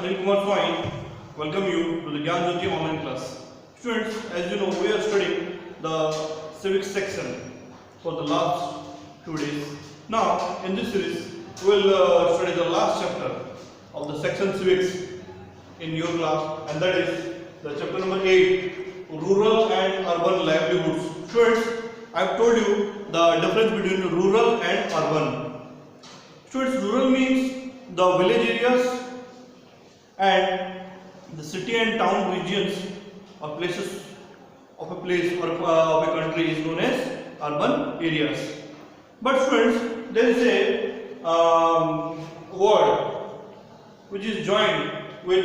Swain, welcome you to the GYANJYOTI online class. Students, as you know, we are studying the Civics section for the last few days. Now, in this series, we will study the last chapter of the section Civics in your class, and that is the chapter number 8, Rural and Urban Livelihoods. Students, I have told you the difference between rural and urban. Students, rural means the village areas and the city and town regions or places of a place or of a country is known as urban areas. But students, there is a word which is joined with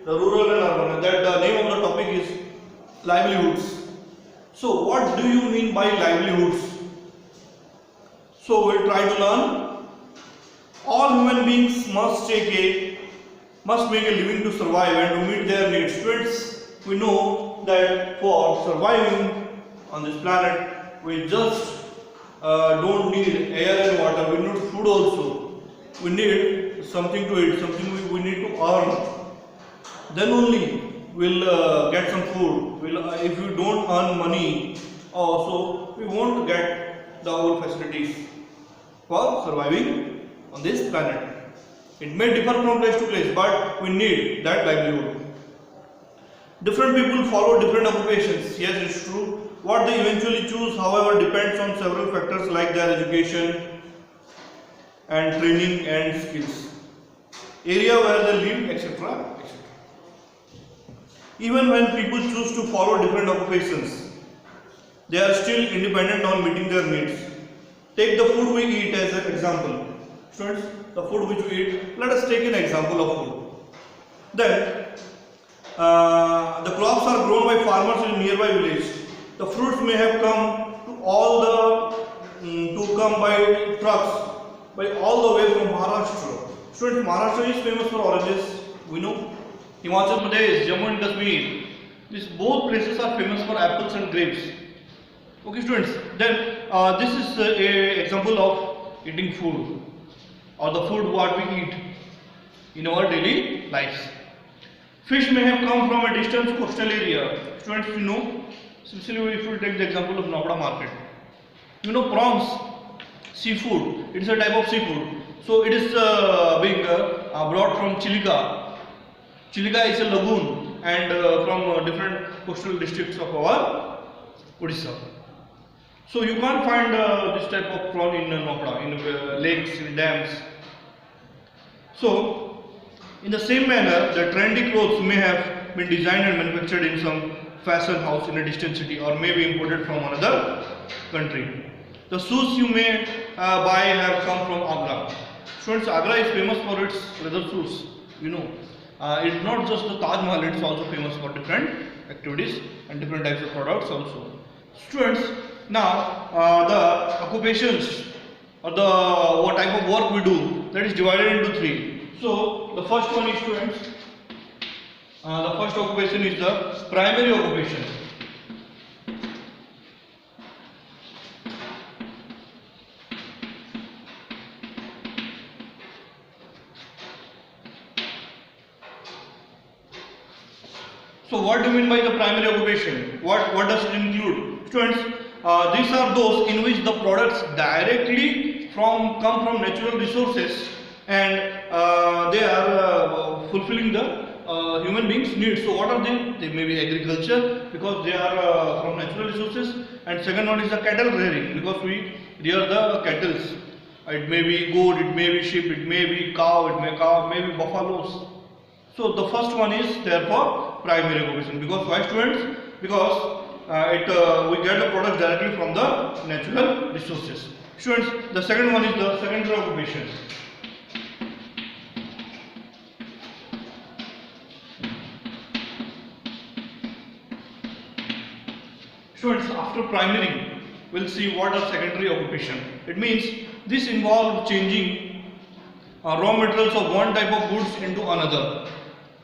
the rural and urban, and that the name of the topic is livelihoods. So what do you mean by livelihoods? So we'll try to learn. All human beings must make a living to survive and to meet their needs. Students, we know that for surviving on this planet, we just don't need air and water. We need food also. We need something to eat, something we need to earn. Then only we'll get some food. If you don't earn money, also we won't get the whole facilities for surviving on this planet. It may differ from place to place, but we need that livelihood. Different people follow different occupations. Yes, it's true. What they eventually choose, however, depends on several factors like their education and training and skills, area where they live, etc. Even when people choose to follow different occupations, they are still independent on meeting their needs. Take the food we eat as an example. Students, the food which we eat, let us take an example of food. Then, the crops are grown by farmers in nearby village. The fruits may have come by trucks, by all the way from Maharashtra. Students, Maharashtra is famous for oranges. We know. Himachal Pradesh, Jammu and Kashmir. These both places are famous for apples and grapes. Okay, students. Then this is an example of eating food, or the food what we eat in our daily lives. Fish may have come from a distant coastal area. Students, you know, especially if you take the example of Nopda market. You know, prawns, seafood, it is a type of seafood. So it is being brought from Chilika. Chilika is a lagoon and from different coastal districts of our Odisha. So you can't find this type of prawn in Nopda, in lakes, in dams. So, in the same manner, the trendy clothes may have been designed and manufactured in some fashion house in a distant city, or may be imported from another country. The shoes you may buy have come from Agra. Students, Agra is famous for its leather shoes. You know, it's not just the Taj Mahal; it's also famous for different activities and different types of products also. Students, now the occupations or the what type of work we do, that is divided into three. So the first one is, students, the first occupation is the primary occupation. So what do you mean by the primary occupation? What does it include? Students, these are those in which the products directly come from natural resources, and they are fulfilling the human beings' needs. So what are they? They may be agriculture, because they are from natural resources, and second one is the cattle rearing, because we rear the cattle. It may be goat, it may be sheep, it may be cow, it may be buffaloes. So the first one is therefore primary occupation. Because why, students? Because we get the product directly from the natural resources. Students, the second one is the secondary occupation. Students, after primary, we'll see what are secondary occupation. It means this involves changing raw materials of one type of goods into another.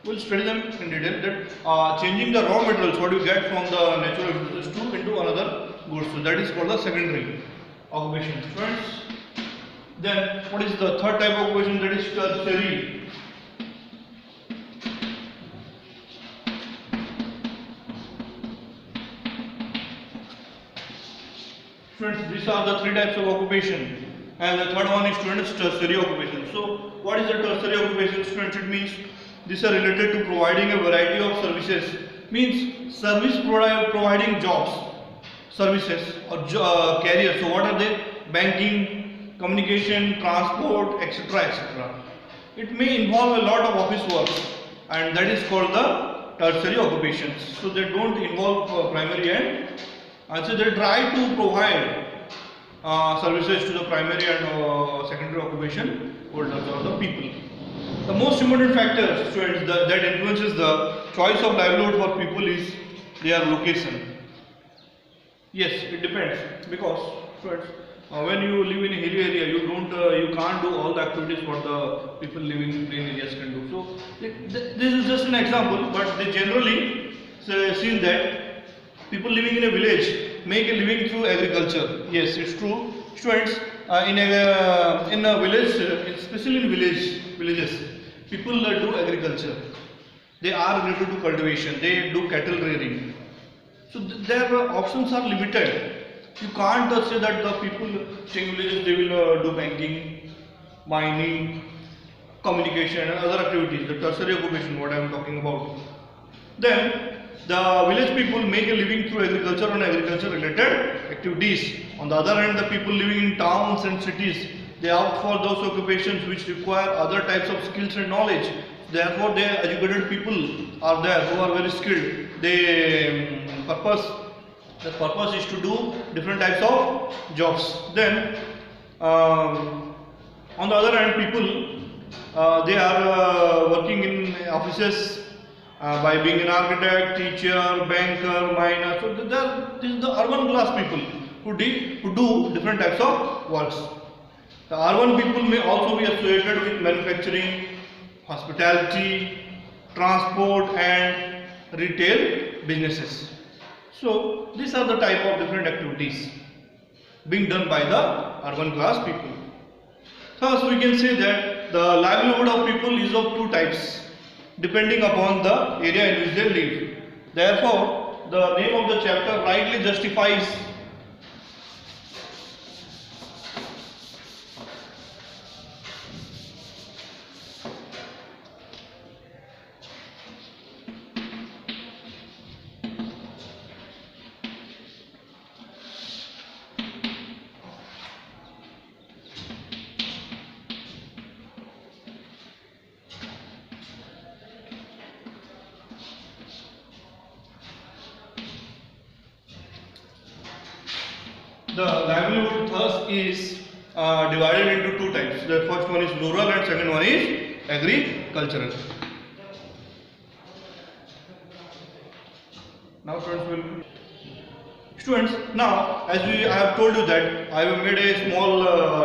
We'll study them in detail. That changing the raw materials, what you get from the natural resources, into another goods. So that is called the secondary occupation. Students, Then what is the third type of question, that is tertiary? Students, these are the three types of occupation, and the third one is students tertiary occupation. So, what is the tertiary occupation? Students, it means these are related to providing a variety of services. Means service providing jobs, services or careers. So, what are they? Banking, communication, transport, etc., etc. It may involve a lot of office work, and that is called the tertiary occupations. So, they don't involve primary and so they try to provide services to the primary and secondary occupation holders or the people. The most important factor, students, that influences the choice of livelihood for people is their location. Yes, it depends, because students, when you live in a hilly area, you can't do all the activities what the people living in plain areas can do. So this is just an example, but they generally seen that people living in a village make a living through agriculture. Yes, it's true, students. In a village, especially in villages, people do agriculture. They are related to cultivation. They do cattle rearing. So their options are limited. You can't say that the people staying in villages, they will do banking, mining, communication and other activities, the tertiary occupation what I am talking about. Then the village people make a living through agriculture and agriculture related activities. On the other hand, the people living in towns and cities, they opt for those occupations which require other types of skills and knowledge. Therefore, the educated people are there who are very skilled. The purpose is to do different types of jobs. Then on the other hand, people they are working in offices by being an architect, teacher, banker, miner. So this is the urban class people who do different types of works. The urban people may also be associated with manufacturing, hospitality, transport and retail businesses. So these are the type of different activities being done by the urban class people. Thus we can say that the livelihood of people is of two types depending upon the area in which they live. Therefore, the name of the chapter rightly justifies the livelihood thus is divided into two types. The first one is rural and second one is agricultural. Now students, now as I have told you that I have made a small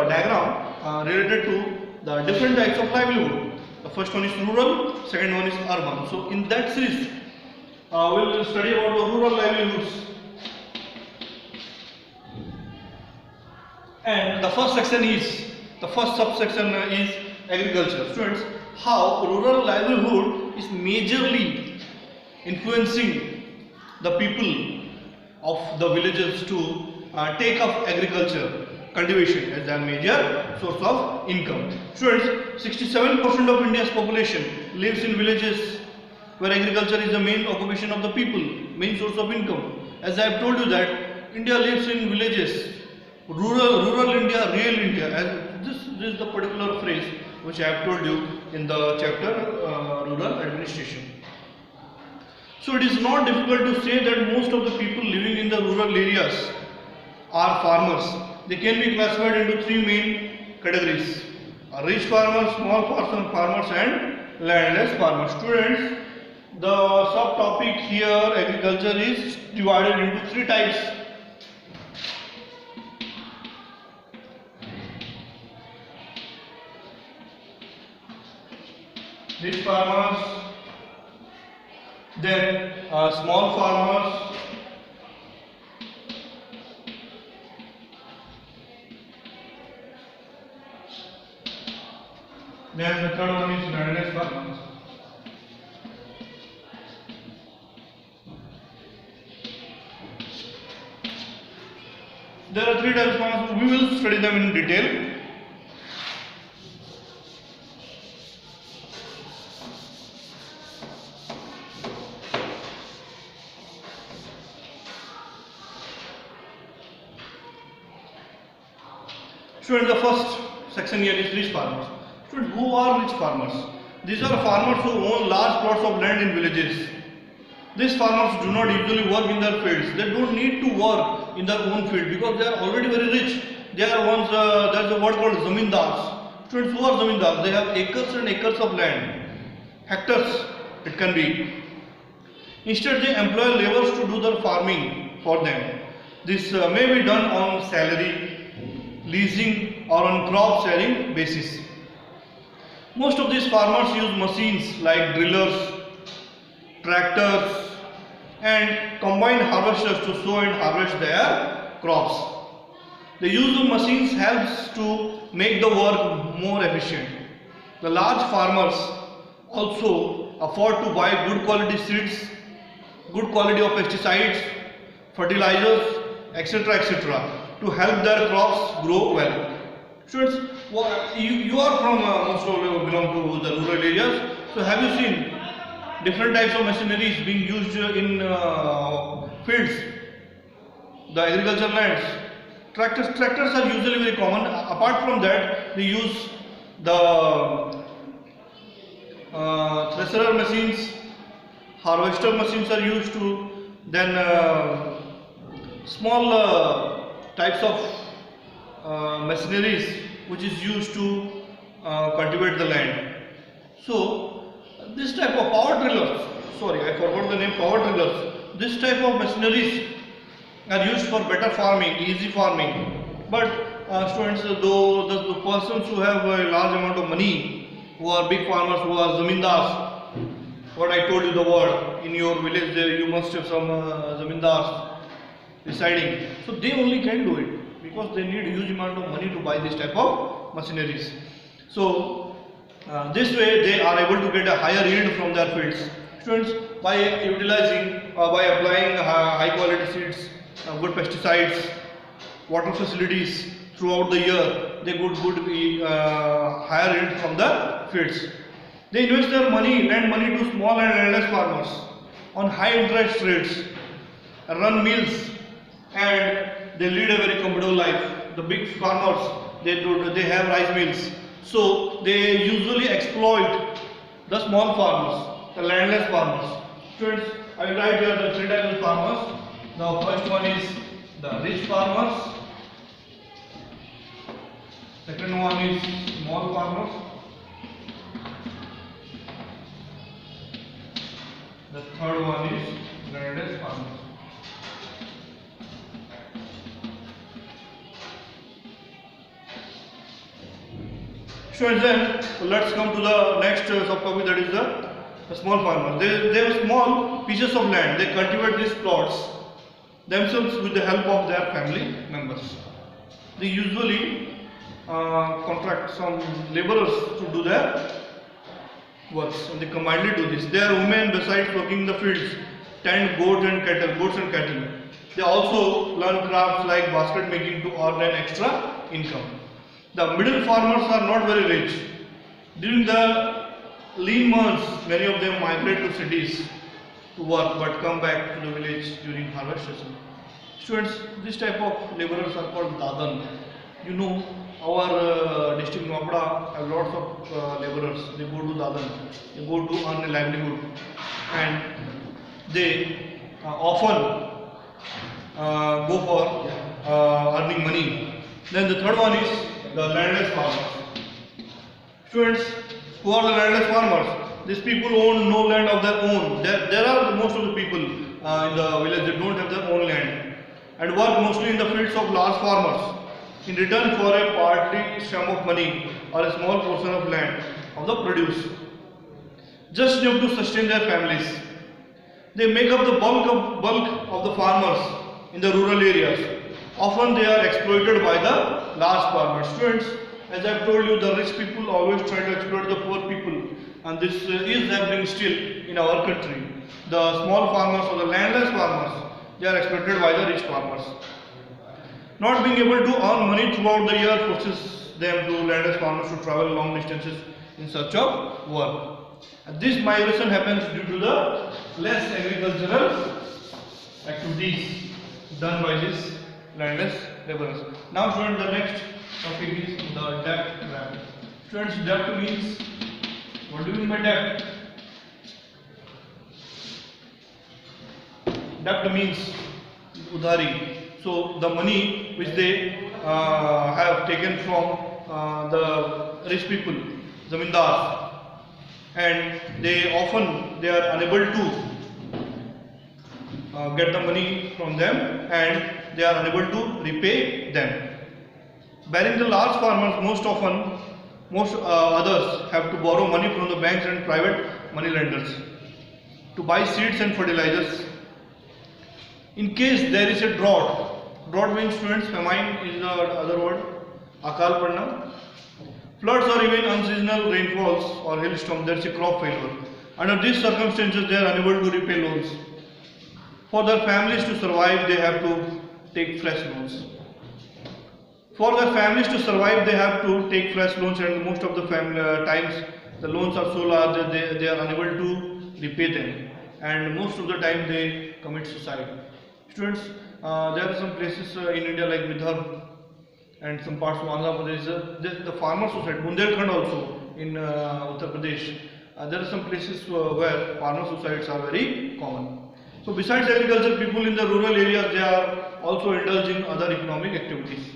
diagram related to the different types of livelihood. The first one is rural, second one is urban. So in that series we will study about the rural livelihoods. And the first subsection is agriculture. Students, how rural livelihood is majorly influencing the people of the villages to take up agriculture, cultivation as their major source of income. Students, 67% of India's population lives in villages where agriculture is the main occupation of the people, main source of income. As I have told you that India lives in villages. Rural India, real India. As this is the particular phrase which I have told you in the chapter rural administration. So it is not difficult to say that most of the people living in the rural areas are farmers. They can be classified into three main categories: rich farmers, small farmers and landless farmers. Students, the subtopic here agriculture is divided into three types. Rich farmers, then small farmers, then the third one is landless farmers. There are three types of farmers. We will study them in detail. Students, the first section here is rich farmers. Students, who are rich farmers? These are farmers who own large plots of land in villages. These farmers do not usually work in their fields. They don't need to work in their own field because they are already very rich. They are ones, there is a word called zamindars. Students, who are zamindars? They have acres and acres of land. Hectares it can be. Instead, they employ laborers to do their farming for them. This may be done on salary, leasing or on crop sharing basis. Most of these farmers use machines like drillers, tractors and combine harvesters to sow and harvest their crops. The use of machines helps to make the work more efficient. The large farmers also afford to buy good quality seeds, good quality of pesticides, fertilizers, etc. to help their crops grow well. Students, you are from most of you belong to the rural areas. So have you seen different types of machineries being used in fields, the agricultural lands? Tractors are usually very common. Apart from that, they use the thresher machines, harvester machines are used to. Then small types of machineries which is used to cultivate the land. So this type of power drillers, sorry I forgot the name, power drillers, this type of machineries are used for better farming, easy farming. But students, though the persons who have a large amount of money, who are big farmers, who are zamindars, what I told you the word, in your village you must have some zamindars residing. So they only can do it because they need a huge amount of money to buy this type of machineries. So this way they are able to get a higher yield from their fields. Students, by utilizing by applying high quality seeds, good pesticides, water facilities throughout the year, they get good higher yield from the fields. They invest their money, lend money to small and landless farmers on high interest rates, run mills, and they lead a very comfortable life. The big farmers, they have rice mills, so they usually exploit the small farmers, the landless farmers. Students, I will write here the three types of farmers. The first one is the rich farmers, second one is small farmers, the third one is landless farmers. Students, then let's come to the next subtopic, that is the small farmers. They have small pieces of land. They cultivate these plots themselves with the help of their family members. They usually contract some laborers to do their works, and they combinedly do this. They are women besides working in the fields, tend goats and cattle. They also learn crafts like basket making to earn an extra income. The middle farmers are not very rich. During the lean months, many of them migrate to cities to work but come back to the village during harvest season. Students, this type of laborers are called dadan. You know, our district Noida have lots of laborers. They go to dadan. They go to earn a livelihood, and they often go for earning money. Then the third one is the landless farmers. Students, who are the landless farmers? These people own no land of their own. There are most of the people in the village that don't have their own land and work mostly in the fields of large farmers in return for a partly sum of money or a small portion of land of the produce, just enough to sustain their families. They make up the bulk of the farmers in the rural areas. Often they are exploited by the large farmers. Students, as I have told you, the rich people always try to exploit the poor people, and this is happening still in our country. The small farmers or the landless farmers, they are exploited by the rich farmers. Not being able to earn money throughout the year forces them to landless farmers to travel long distances in search of work. And this migration happens due to the less agricultural activities done by these landless laborers. Now students, the next topic is the debt trap. Students, debt means, what do you mean by debt? Debt means udhari. So the money which they have taken from the rich people, zamindars, and they are unable to get the money from them, and they are unable to repay them. Bearing the large farmers, most others have to borrow money from the banks and private money lenders to buy seeds and fertilizers. In case there is a drought means students, famine is the other word, akal padna, floods or even unseasonal rainfalls or hailstorms, there is a crop failure. Under these circumstances, they are unable to repay loans. For their families to survive, they have to take fresh loans. And most of the times the loans are so large that they are unable to repay them, and most of the time they commit suicide. Students, there are some places in India like Vidarbha and some parts of Andhra Pradesh, the farmer suicide, Bundelkhand also in Uttar Pradesh. There are some places where farmer suicides are very common. So besides agriculture, people in the rural areas, they are also indulge in other economic activities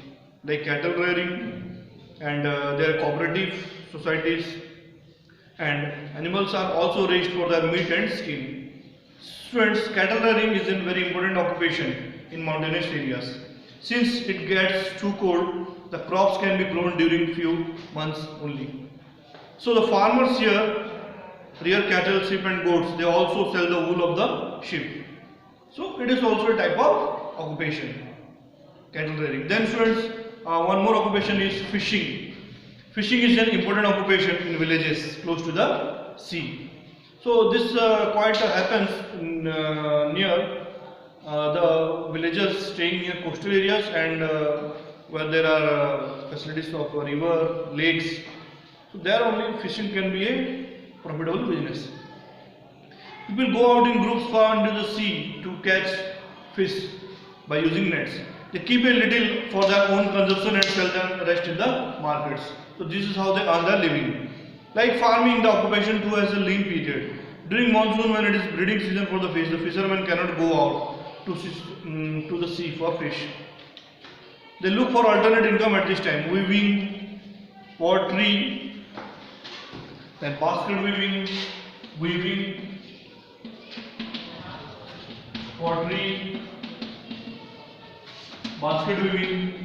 like cattle rearing, and there are cooperative societies, and animals are also raised for their meat and skin. Students, cattle rearing is a very important occupation in mountainous areas. Since it gets too cold, the crops can be grown during few months only. So the farmers here rear cattle, sheep and goats. They also sell the wool of the sheep. So it is also a type of occupation, cattle rearing. Then students, one more occupation is fishing. Fishing is an important occupation in villages close to the sea. So this quite happens near the villagers staying near coastal areas, and where there are facilities of river, lakes. So there only fishing can be a profitable business. People go out in groups far into the sea to catch fish by using nets. They keep a little for their own consumption and sell the rest in the markets. So this is how they earn their living. Like farming, the occupation too has a lean period. During monsoon, when it is breeding season for the fish, the fishermen cannot go out to the sea for fish. They look for alternate income at this time: weaving, pottery, then basket weaving, pottery, basket weaving.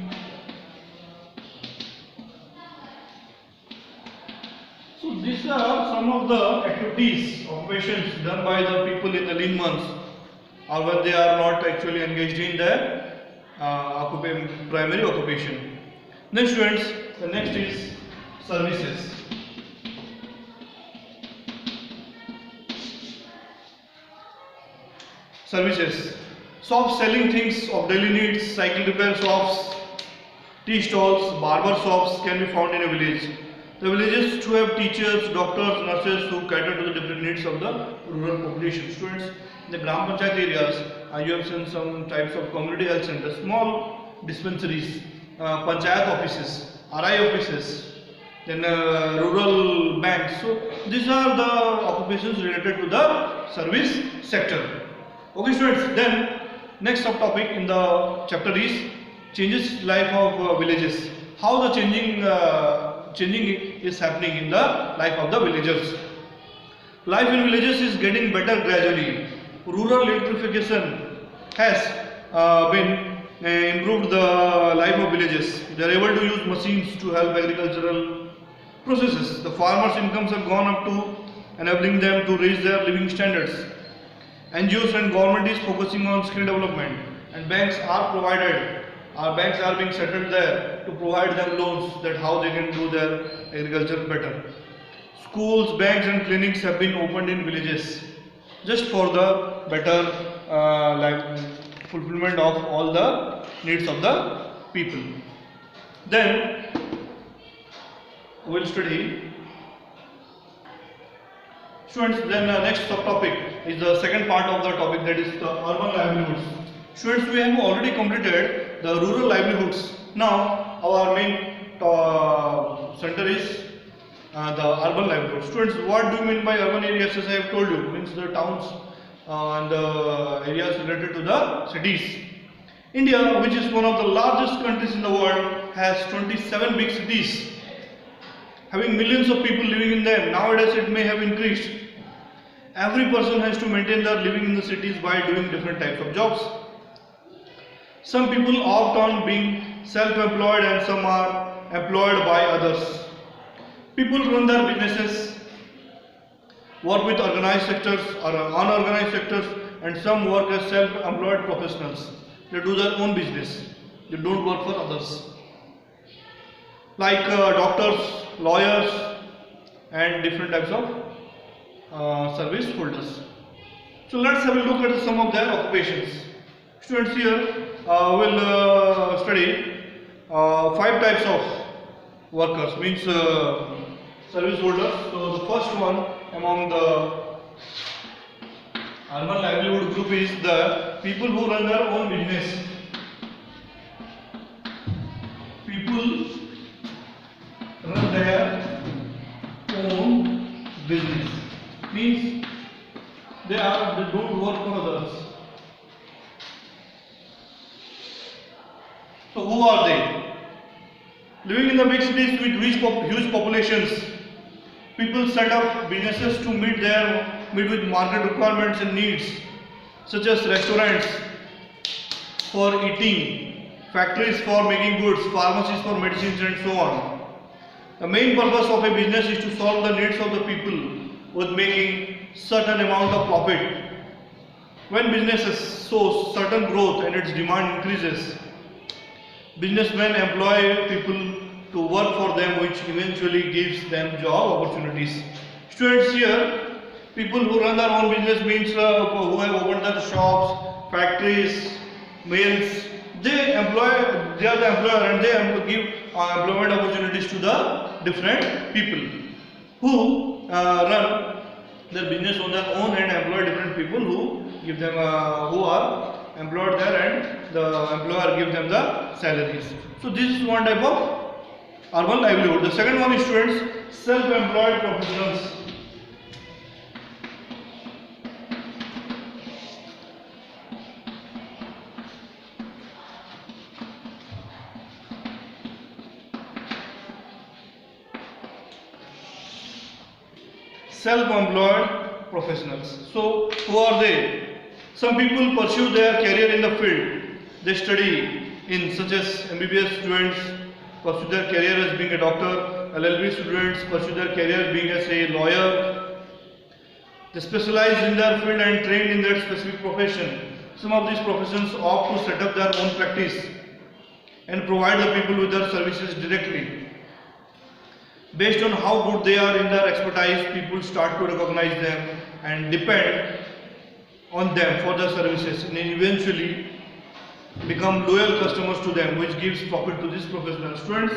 So these are some of the activities, occupations done by the people in the lean months, or when they are not actually engaged in their primary occupation. Then students, the next is services. Services. Shops selling things of daily needs, cycle repair shops, tea stalls, barber shops can be found in a village. The villages too have teachers, doctors, nurses who cater to the different needs of the rural population. Students, in the Gram Panchayat areas, you have seen some types of community health centers, small dispensaries, Panchayat offices, RI offices, then rural banks. So these are the occupations related to the service sector. Okay students, then next subtopic in the chapter is changes life of villages. How the changing is happening in the life of the villagers. Life in villages is getting better gradually. Rural electrification has been improved the life of villages. They are able to use machines to help agricultural processes. The farmers' incomes have gone up to enabling them to raise their living standards. NGOs and government is focusing on skill development, and banks are being settled there to provide them loans that how they can do their agriculture better. Schools, banks and clinics have been opened in villages just for the better fulfillment of all the needs of the people. Then we will study students. Then next subtopic is the second part of the topic, that is the urban livelihoods. Students, we have already completed the rural livelihoods. Now our main center is the urban livelihood. Students, what do you mean by urban areas? As I have told you, means the towns and the areas related to the cities. India, which is one of the largest countries in the world, has 27 big cities, having millions of people living in them. Nowadays it may have increased. Every person has to maintain their living in the cities by doing different types of jobs. Some people opt on being self-employed and some are employed by others. People run their businesses, work with organized sectors or unorganized sectors, and some work as self-employed professionals. They do their own business. They don't work for others. Like doctors, lawyers, and different types of service holders. So let's have a look at some of their occupations. Students, here will study 5 types of workers, means service holders. So the first one among the urban livelihood group is the people who run their own business. People run their own business, means they don't work for others. So who are they? Living in the big cities with huge populations, people set up businesses to meet with market requirements and needs, such as restaurants for eating, factories for making goods, pharmacies for medicines, and so on. The main purpose of a business is to solve the needs of the people with making certain amount of profit. When businesses show certain growth and its demand increases, businessmen employ people to work for them, which eventually gives them job opportunities. Students, here people who run their own business means who have opened their shops, factories, mills. They are the employer, and they give employment opportunities to the different people who run their business on their own and employ different people who give them who are employed there, and the employer gives them the salaries. So this is one type of urban livelihood. The second one is, students, self-employed professionals. Self-employed professionals. So who are they? Some people pursue their career in the field they study in, such as MBBS students pursue their career as being a doctor, LLB students pursue their career being as a lawyer. They specialize in their field and train in their specific profession. Some of these professions opt to set up their own practice and provide the people with their services directly. Based on how good they are in their expertise, people start to recognize them and depend on them for their services, and eventually become loyal customers to them, which gives profit to these professional students.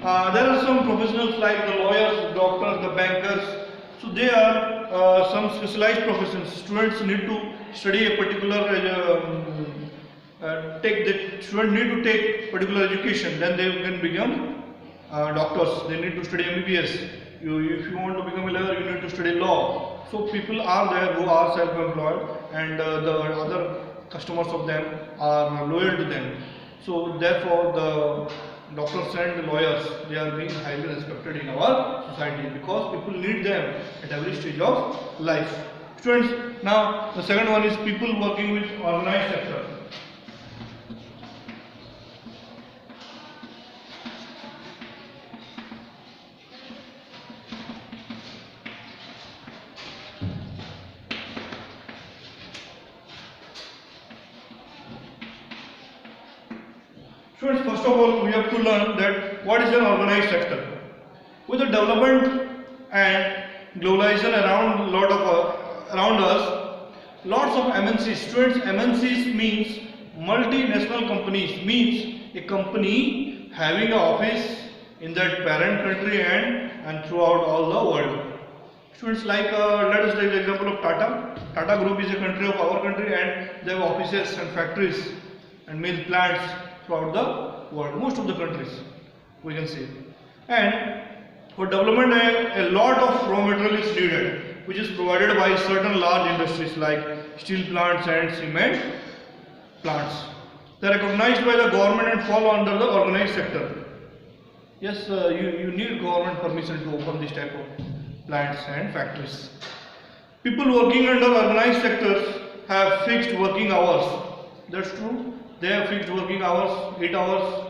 There are some professionals like the lawyers, doctors, the bankers. So they are some specialized professions. Students need to study a particular students need to take particular education, then they can become doctors. They need to study MBBS. If you want to become a lawyer, you need to study law. So people are there who are self-employed, and the other customers of them are loyal to them. So therefore the doctors and the lawyers, they are being highly respected in our society because people need them at every stage of life. Students, now the second one is people working with organized sector. Students, first of all, we have to learn that what is an organized sector. With the development and globalization around us, lots of MNCs. Students, MNCs means multinational companies. Means a company having an office in that parent country and throughout all the world. Students, like let us take the example of Tata. Tata Group is a country of our country, and they have offices and factories and mill plants throughout the world, most of the countries we can see. And for development, a lot of raw material is needed, which is provided by certain large industries like steel plants and cement plants. They are recognized by the government and fall under the organized sector. Yes, you need government permission to open this type of plants and factories. People working under organized sectors have fixed working hours. That's true. They have fixed working hours, 8 hours,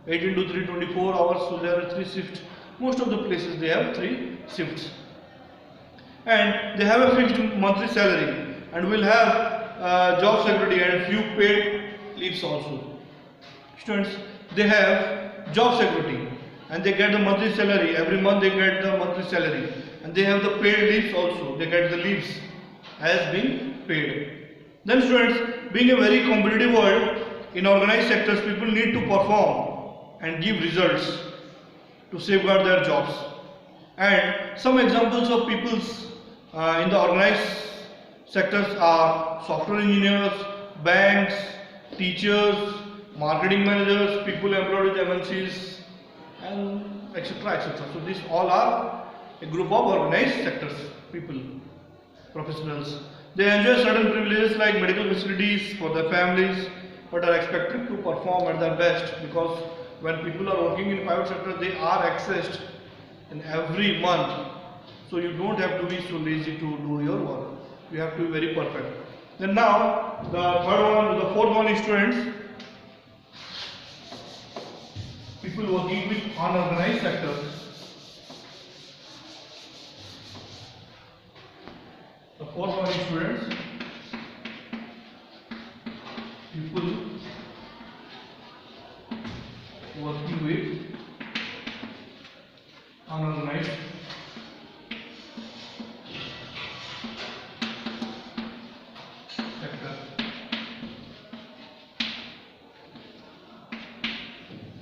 8 into 3, 24 hours. So there are 3 shifts. Most of the places they have 3 shifts. And they have a fixed monthly salary and will have job security and few paid leaves also. Students, they have job security and they get the monthly salary. Every month they get the monthly salary. And they have the paid leaves also. They get the leaves as being paid. Then students, being a very competitive world, in organized sectors, people need to perform and give results to safeguard their jobs. And some examples of peoples in the organized sectors are software engineers, banks, teachers, marketing managers, people employed with MNCs, and etc. etc. So these all are a group of organized sectors, people, professionals. They enjoy certain privileges like medical facilities for their families, but are expected to perform at their best, because when people are working in private sector, they are accessed in every month. So you don't have to be so lazy to do your work. You have to be very perfect. Then now the fourth one is students, people working with unorganized sectors. The fourth one is students, people working with unorganized sector.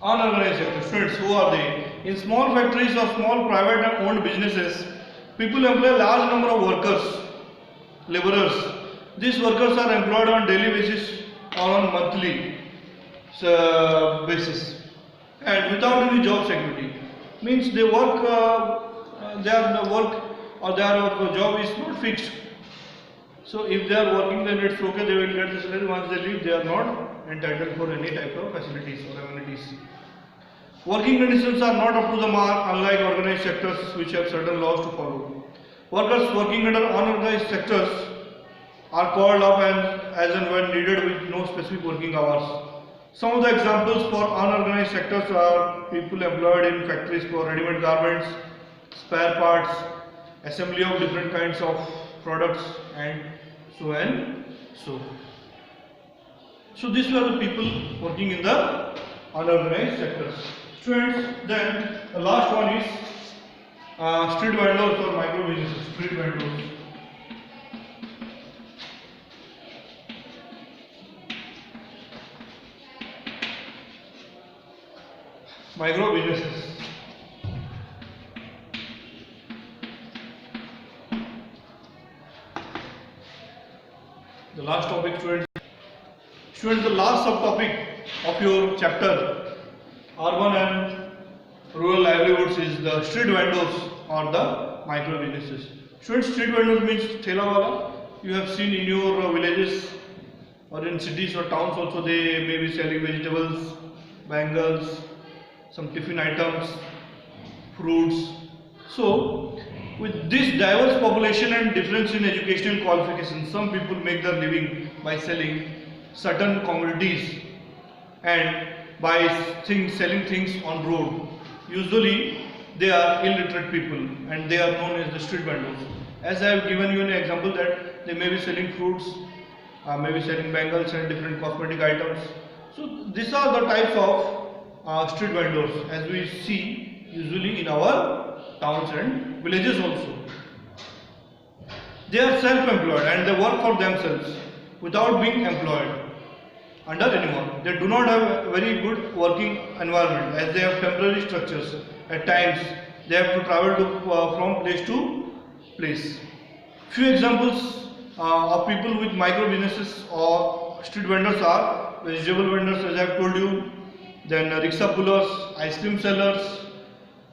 Unorganized sector. Students, who are they? In small factories or small private and owned businesses, people employ a large number of workers, laborers. These workers are employed on daily basis or on monthly basis, and without any job security. Means they work, their work or their job is not fixed. So if they are working, then it's okay, they will get the salary. Once they leave, they are not entitled for any type of facilities or amenities. Working conditions are not up to the mark, unlike organized sectors which have certain laws to follow. Workers working under unorganized sectors are called up as and when needed with no specific working hours. Some of the examples for unorganized sectors are people employed in factories for ready-made garments, spare parts, assembly of different kinds of products, and so and so. So these were the people working in the unorganized sectors. Students, then the last one is street vendors or micro businesses. Street vendors. Micro businesses. The last topic, students. Students, the last subtopic of your chapter, urban and rural livelihoods, is the street vendors or the micro businesses. Students, street vendors means thela wala. You have seen in your villages or in cities or towns also, they may be selling vegetables, bangles, some tiffin items, fruits. So with this diverse population and difference in educational qualifications, some people make their living by selling certain commodities and by selling things on road. Usually they are illiterate people and they are known as the street vendors. As I have given you an example that they may be selling fruits, may be selling bangles and different cosmetic items. So these are the types of street vendors as we see usually in our towns and villages also. They are self-employed and they work for themselves without being employed. under anyone. They do not have a very good working environment as they have temporary structures. At times they have to travel to, from place to place. Few examples of people with micro businesses or street vendors are vegetable vendors, as I have told you, then rickshaw pullers, ice cream sellers,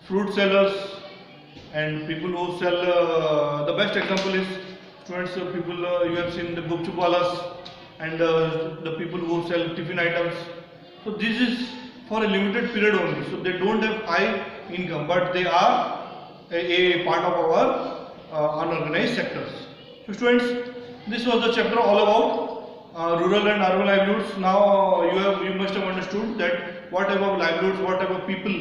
fruit sellers, and people who sell, the best example is students, people you have seen the gupchup walas, and the people who sell tiffin items. So this is for a limited period only, so they don't have high income, but they are a part of our unorganized sectors. So students, this was the chapter all about rural and urban livelihoods. Now you must have understood that what type of livelihoods, what type of people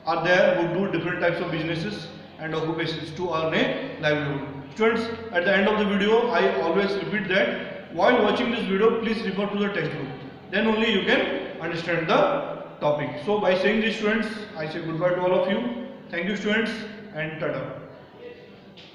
are there who do different types of businesses and occupations to earn a livelihood. Students, at the end of the video, I always repeat that while watching this video, please refer to the textbook. Then only you can understand the topic. So by saying this, students, I say goodbye to all of you. Thank you, students, and tada.